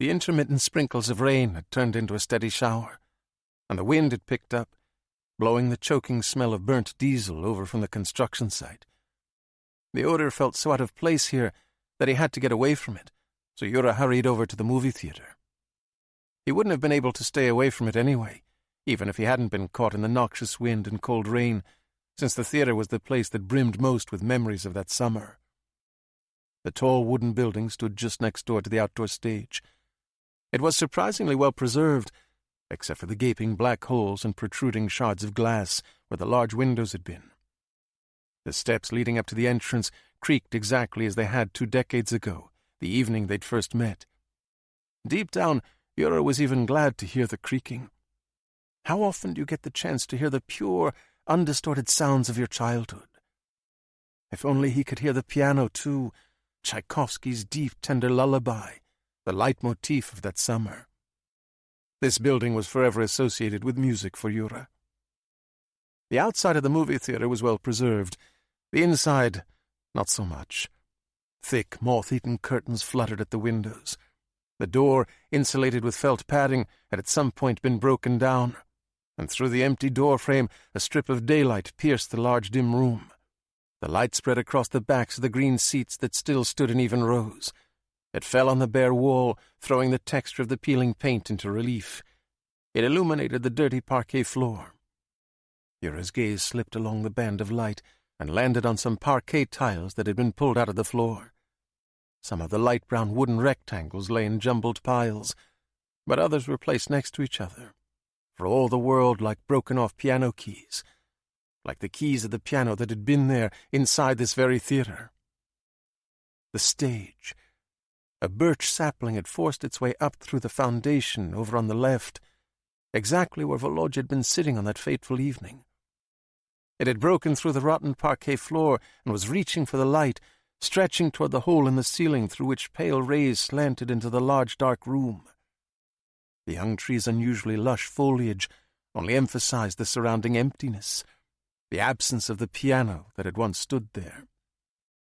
The intermittent sprinkles of rain had turned into a steady shower, and the wind had picked up, blowing the choking smell of burnt diesel over from the construction site. The odor felt so out of place here that he had to get away from it, so Yura hurried over to the movie theater. He wouldn't have been able to stay away from it anyway, even if he hadn't been caught in the noxious wind and cold rain, since the theater was the place that brimmed most with memories of that summer. The tall wooden building stood just next door to the outdoor stage. It was surprisingly well preserved, except for the gaping black holes and protruding shards of glass where the large windows had been. The steps leading up to the entrance creaked exactly as they had 2 decades ago, the evening they'd first met. Deep down, Yura was even glad to hear the creaking. How often do you get the chance to hear the pure, undistorted sounds of your childhood? If only he could hear the piano, too, Tchaikovsky's deep, tender lullaby, the leitmotif of that summer. This building was forever associated with music for Yura. The outside of the movie theater was well preserved. The inside, not so much. Thick, moth-eaten curtains fluttered at the windows. The door, insulated with felt padding, had at some point been broken down, and through the empty door frame a strip of daylight pierced the large dim room. The light spread across the backs of the green seats that still stood in even rows. It fell on the bare wall, throwing the texture of the peeling paint into relief. It illuminated the dirty parquet floor. Yura's gaze slipped along the band of light and landed on some parquet tiles that had been pulled out of the floor. Some of the light brown wooden rectangles lay in jumbled piles, but others were placed next to each other, for all the world like broken-off piano keys, like the keys of the piano that had been there inside this very theater. The stage. A birch sapling had forced its way up through the foundation over on the left, exactly where Volodya had been sitting on that fateful evening. It had broken through the rotten parquet floor and was reaching for the light, stretching toward the hole in the ceiling through which pale rays slanted into the large dark room. The young tree's unusually lush foliage only emphasized the surrounding emptiness, the absence of the piano that had once stood there.